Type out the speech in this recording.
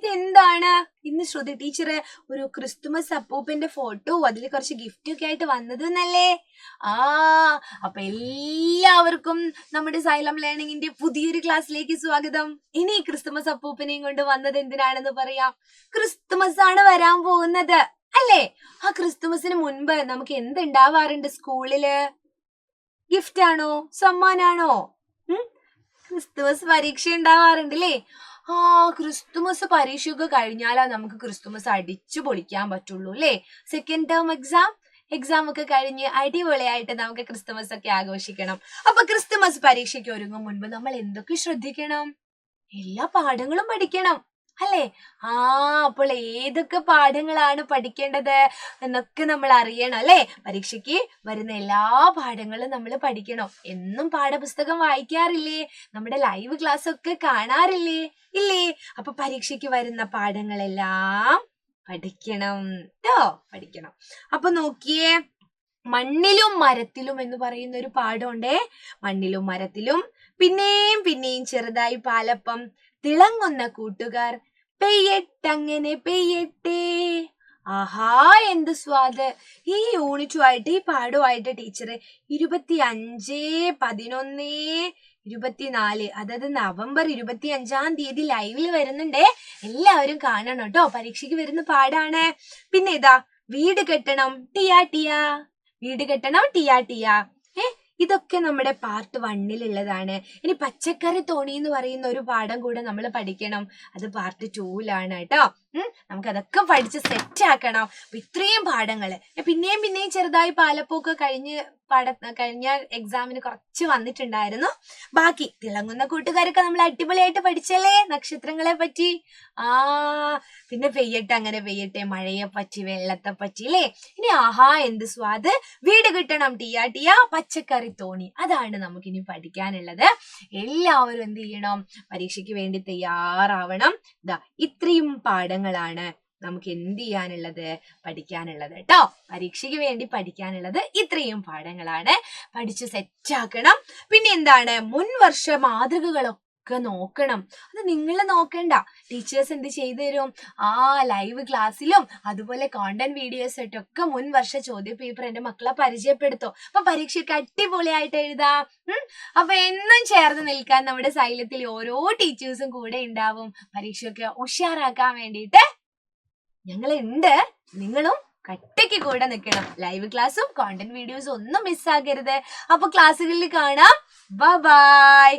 ഇതെന്താണ്? ഇന്ന് ശ്രുതി ടീച്ചർ ഒരു ക്രിസ്തുമസ് അപ്പൂപ്പന്റെ ഫോട്ടോ അതിൽ കുറച്ച് ഗിഫ്റ്റ് ഒക്കെ ആയിട്ട് വന്നത് എന്നല്ലേ? അപ്പൊ എല്ലാവർക്കും നമ്മുടെ സൈലം ലേണിംഗിന്റെ പുതിയൊരു ക്ലാസ്സിലേക്ക് സ്വാഗതം. ഇനി ക്രിസ്തുമസ് അപ്പൂപ്പനെയും കൊണ്ട് വന്നത് എന്തിനാണെന്ന് പറയാം. ക്രിസ്തുമസ് ആണ് വരാൻ പോകുന്നത് അല്ലേ? ആ ക്രിസ്തുമസിന് മുൻപ് നമുക്ക് എന്തുണ്ടാവാറുണ്ട് സ്കൂളില്? ഗിഫ്റ്റ് ആണോ, സമ്മാനാണോ? ക്രിസ്തുമസ് പരീക്ഷ ഉണ്ടാവാറുണ്ട് അല്ലേ? ക്രിസ്തുമസ് പരീക്ഷയൊക്കെ കഴിഞ്ഞാലാ നമുക്ക് ക്രിസ്തുമസ് അടിച്ചു പൊളിക്കാൻ പറ്റുള്ളൂ അല്ലേ? സെക്കൻഡ് ടേം എക്സാം ഒക്കെ കഴിഞ്ഞ് അടിപൊളിയായിട്ട് നമുക്ക് ക്രിസ്തുമസ് ഒക്കെ ആഘോഷിക്കണം. അപ്പൊ ക്രിസ്തുമസ് പരീക്ഷയ്ക്ക് ഒരുങ്ങും മുൻപ് നമ്മൾ എന്തൊക്കെ ശ്രദ്ധിക്കണം? എല്ലാ പാഠങ്ങളും പഠിക്കണം അല്ലേ? അപ്പോൾ ഏതൊക്കെ പാഠങ്ങളാണ് പഠിക്കേണ്ടത് എന്നൊക്കെ നമ്മൾ അറിയണം അല്ലേ? പരീക്ഷയ്ക്ക് വരുന്ന എല്ലാ പാഠങ്ങളും നമ്മൾ പഠിക്കണം. എന്നും പാഠപുസ്തകം വായിക്കാറില്ലേ? നമ്മുടെ ലൈവ് ക്ലാസ് ഒക്കെ കാണാറില്ലേ? ഇല്ലേ? അപ്പൊ പരീക്ഷയ്ക്ക് വരുന്ന പാഠങ്ങളെല്ലാം പഠിക്കണം ട്ടോ, പഠിക്കണം. അപ്പൊ നോക്കിയേ, മണ്ണിലും മരത്തിലും എന്ന് പറയുന്ന ഒരു പാഠമുണ്ടേ. മണ്ണിലും മരത്തിലും പിന്നെയും ചെറുതായി പാലപ്പം, തിളങ്ങുന്ന കൂട്ടുകാർ, പെയ്യട്ടങ്ങനെ പെയ്യട്ടെ. എന്ത് സ്വാദ്! ഈ യൂണിറ്റുമായിട്ട് ഈ പാഠവുമായിട്ട് ടീച്ചർ 25/11/24 അതായത് നവംബർ 25 ലൈവിൽ വരുന്നുണ്ടേ. എല്ലാവരും കാണണം കേട്ടോ. പരീക്ഷയ്ക്ക് വരുന്ന പാഠാണ്. പിന്നെ ഇതാ വീട് കെട്ടണം ടിയാ ടിയാ, വീട് കെട്ടണം ടിയാ ടിയാ. ഇതൊക്കെ നമ്മുടെ പാർട്ട് 1 ഇനി പച്ചക്കറി തോണി എന്ന് പറയുന്ന ഒരു പാഠം കൂടെ നമ്മൾ പഠിക്കണം. അത് പാർട്ട് 2 കേട്ടോ. നമുക്കതൊക്കെ പഠിച്ച് സെറ്റ് ആക്കണം. അപ്പൊ ഇത്രയും പാഠങ്ങള് പിന്നെയും ചെറുതായി പാലപ്പൊക്കെ കഴിഞ്ഞ എക്സാമിന് കുറച്ച് വന്നിട്ടുണ്ടായിരുന്നു. ബാക്കി തിളങ്ങുന്ന കൂട്ടുകാരൊക്കെ നമ്മൾ അടിപൊളിയായിട്ട് പഠിച്ചല്ലേ? നക്ഷത്രങ്ങളെ പറ്റി, പിന്നെ പെയ്യട്ടെ അങ്ങനെ പെയ്യട്ടെ, മഴയെ പറ്റി, വെള്ളത്തെ പറ്റി അല്ലേ? ഇനി എന്ത് സ്വാദ്, വീട് കിട്ടണം ടിയാ ടിയാ, പച്ചക്കറി തോണി. അതാണ് നമുക്കിനി പഠിക്കാനുള്ളത്. എല്ലാവരും എന്ത് ചെയ്യണം? പരീക്ഷയ്ക്ക് വേണ്ടി തയ്യാറാവണം. ഇത്രയും പാഠങ്ങളാണ് നമുക്ക് എന്ത് ചെയ്യാനുള്ളത്, പഠിക്കാനുള്ളത് കേട്ടോ. പരീക്ഷയ്ക്ക് വേണ്ടി പഠിക്കാനുള്ളത് ഇത്രയും പാഠങ്ങളാണ്. പഠിച്ച് സെറ്റാക്കണം. പിന്നെ എന്താണ്, മുൻവർഷ മാതൃകകളൊക്കെ നോക്കണം. അത് നിങ്ങൾ നോക്കണ്ട, ടീച്ചേഴ്സ് എന്ത് ചെയ്തു തരും? ലൈവ് ക്ലാസ്സിലും അതുപോലെ കോണ്ടന്റ് വീഡിയോസ് ആയിട്ടൊക്കെ മുൻവർഷ ചോദ്യ പേപ്പർ എന്റെ മക്കളെ പരിചയപ്പെടുത്തും. അപ്പൊ പരീക്ഷയ്ക്ക് അടിപൊളിയായിട്ട് എഴുതാം. അപ്പൊ എന്നും ചേർന്ന് നിൽക്കാൻ നമ്മുടെ സൈലത്തിൽ ഓരോ ടീച്ചേഴ്സും കൂടെ ഉണ്ടാവും. പരീക്ഷയൊക്കെ ഉഷാറാക്കാൻ വേണ്ടിയിട്ട് ഞങ്ങളുണ്ട്. നിങ്ങളും കട്ടയ്ക്ക് കൂടെ നിൽക്കണം. ലൈവ് ക്ലാസ്സും കോണ്ടന്റ് വീഡിയോസും ഒന്നും മിസ്സാകരുത്. അപ്പൊ ക്ലാസ്സുകളിൽ കാണാം. ബൈ.